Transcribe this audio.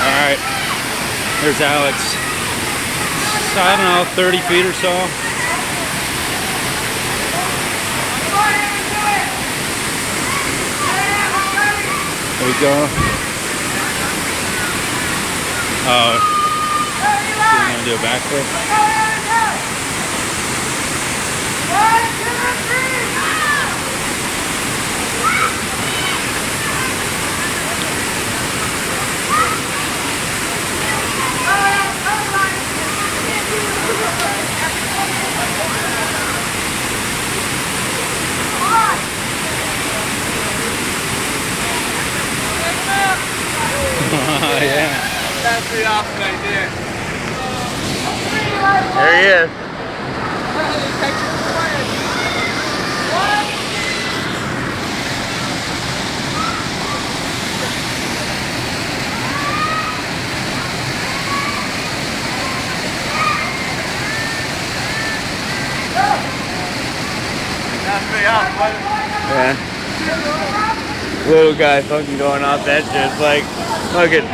Alright, there's Alex. So, I don't know, 30 feet or so. There we go. Oh, he's gonna do a backflip. Yeah. That's pretty awesome right there. There he is. That's pretty awesome. Yeah. Little guy fucking going off that shit. It's like, fucking.